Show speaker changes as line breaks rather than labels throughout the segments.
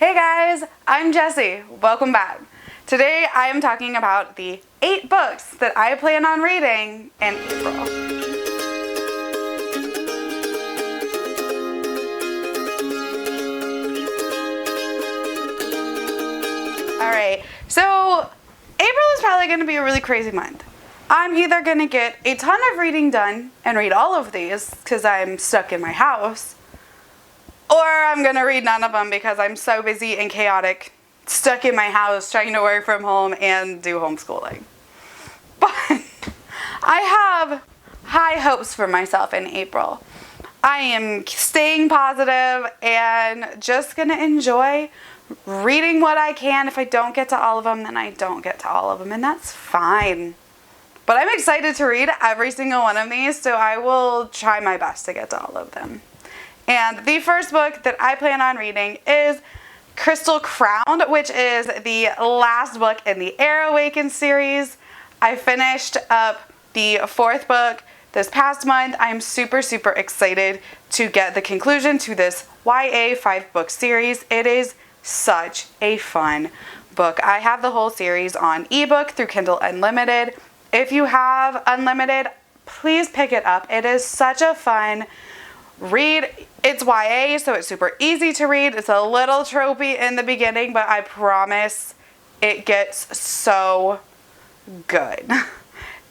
Hey guys, I'm Jessie. Welcome back. Today I am talking about the 8 books that I plan on reading in April. Alright, so April is probably going to be a really crazy month. I'm either going to get a ton of reading done and read all of these because I'm stuck in my house, or I'm going to read none of them because I'm so busy and chaotic, stuck in my house trying to work from home and do homeschooling. But I have high hopes for myself in April. I am staying positive and just going to enjoy reading what I can. If I don't get to all of them, then I don't get to all of them, and that's fine. But I'm excited to read every single one of these, so I will try my best to get to all of them. And the first book that I plan on reading is Crystal Crowned, which is the last book in the Heir Awakened series. I finished up the 4th book this past month. I'm super excited to get the conclusion to this YA 5-book series. It is such a fun book. I have the whole series on ebook through Kindle Unlimited. If you have Unlimited, please pick it up. It is such a fun read. It's YA, so it's super easy to read. It's a little tropey in the beginning, but I promise it gets so good.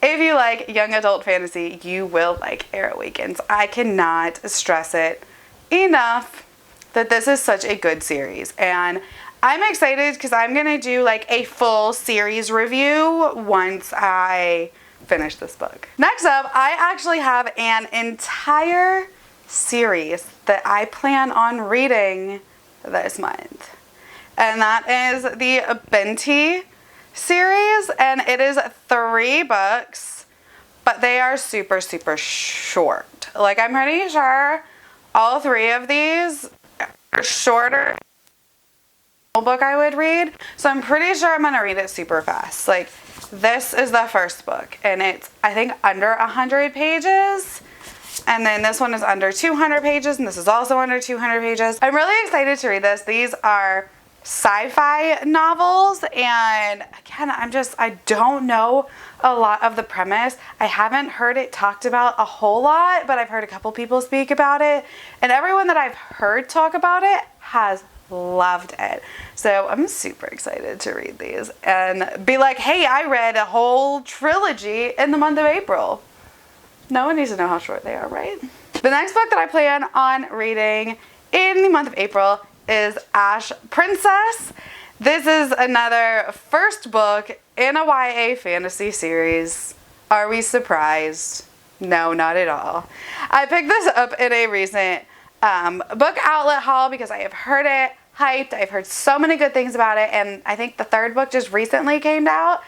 If you like young adult fantasy, you will like Heir Awakens. I cannot stress it enough that this is such a good series, and I'm excited because I'm going to do like a full series review once I finish this book. Next up, I actually have an entire series that I plan on reading this month, and that is the Binti series, and it is 3 books, but they are super short. Like, I'm pretty sure all 3 of these are shorter book I would read, so I'm pretty sure I'm gonna read it super fast. Like, this is the first book, and it's, I think, under 100 pages. And then this one is under 200 pages, and this is also under 200 pages. I'm really excited to read this. These are sci-fi novels, and again, I don't know a lot of the premise. I haven't heard it talked about a whole lot, but I've heard a couple people speak about it, and everyone that I've heard talk about it has loved it. So I'm super excited to read these and be like, hey, I read a whole trilogy in the month of April. No one needs to know how short they are, right? The next book that I plan on reading in the month of April is Ashe Princess. This is another first book in a YA fantasy series. Are we surprised? No, not at all. I picked this up in a recent book outlet haul because I have heard it hyped. I've heard so many good things about it, and I think the 3rd book just recently came out.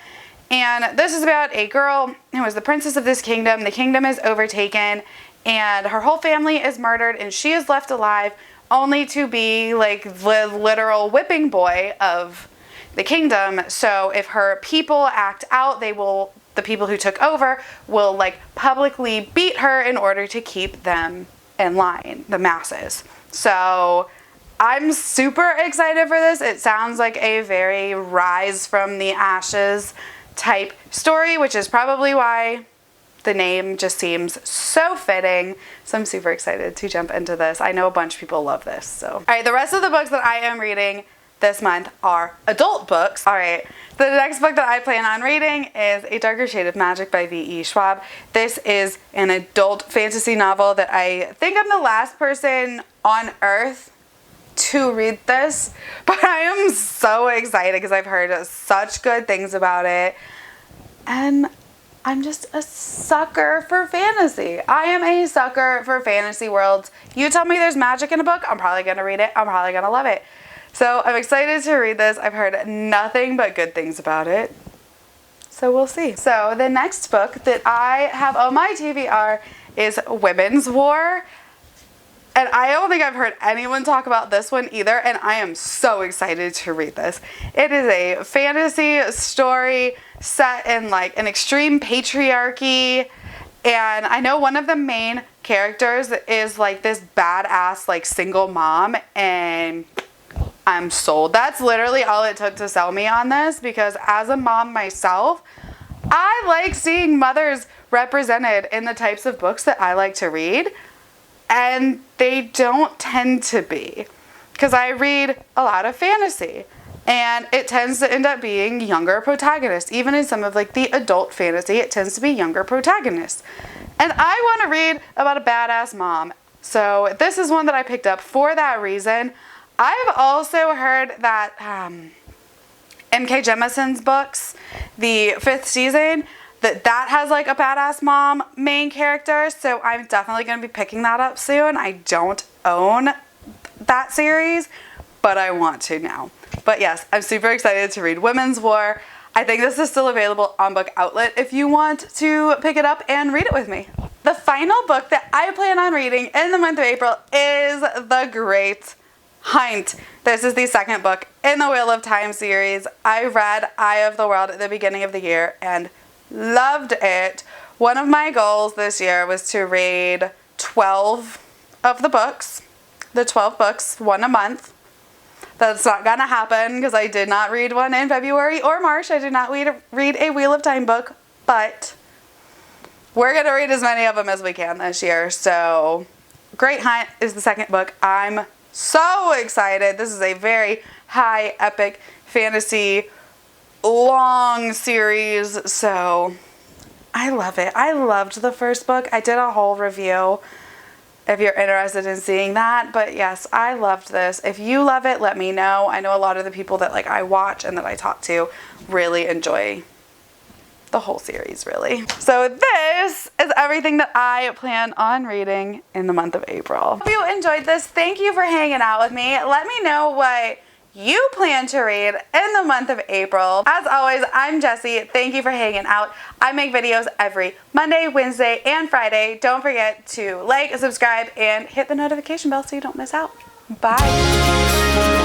And this is about a girl who is the princess of this kingdom. The kingdom is overtaken, and her whole family is murdered, and she is left alive only to be like the literal whipping boy of the kingdom. So if her people act out, the people who took over will like publicly beat her in order to keep them in line, the masses. So I'm super excited for this. It sounds like a very rise from the ashes type story, which is probably why the name just seems so fitting. So I'm super excited to jump into this. I know a bunch of people love this. So, all right, the rest of the books that I am reading this month are adult books. All right, the next book that I plan on reading is A Darker Shade of Magic by V.E. Schwab. This is an adult fantasy novel that I think I'm the last person on earth to read this, but I am so excited because I've heard such good things about it, and I'm just a sucker for fantasy. I am a sucker for fantasy worlds. You tell me there's magic in a book, I'm probably gonna read it. I'm probably gonna love it. So I'm excited to read this. I've heard nothing but good things about it, so we'll see. So the next book that I have on my TBR is Women's War. And I don't think I've heard anyone talk about this one either, and I am so excited to read this. It is a fantasy story set in like an extreme patriarchy, and I know one of the main characters is like this badass like single mom, and I'm sold. That's literally all it took to sell me on this, because as a mom myself, I like seeing mothers represented in the types of books that I like to read, and they don't tend to be, because I read a lot of fantasy, and it tends to end up being younger protagonists. Even in some of like the adult fantasy, it tends to be younger protagonists. And I want to read about a badass mom. So this is one that I picked up for that reason. I've also heard that M.K. Jemison's books, the 5th season, that has like a badass mom main character. So I'm definitely going to be picking that up soon. I don't own that series, but I want to now. But yes, I'm super excited to read Women's War. I think this is still available on Book Outlet if you want to pick it up and read it with me. The final book that I plan on reading in the month of April is The Great Hunt. This is the 2nd book in the Wheel of Time series. I read Eye of the World at the beginning of the year and loved it. One of my goals this year was to read 12 of the books. The 12 books, one a month. That's not gonna happen because I did not read one in February or March. I did not read a Wheel of Time book, but we're gonna read as many of them as we can this year. So Great Hunt is the 2nd book. I'm so excited. This is a very high epic fantasy long series, so I love it. I loved the 1st book. I did a whole review if you're interested in seeing that. But yes, I loved this. If you love it, let me know. I know a lot of the people that like I watch and that I talk to really enjoy the whole series, really. So this is everything that I plan on reading in the month of April. If you enjoyed this, thank you for hanging out with me. Let me know what you plan to read in the month of April. As always, I'm Jessie. Thank you for hanging out. I make videos every Monday, Wednesday, and Friday. Don't forget to like, subscribe, and hit the notification bell so you don't miss out. Bye.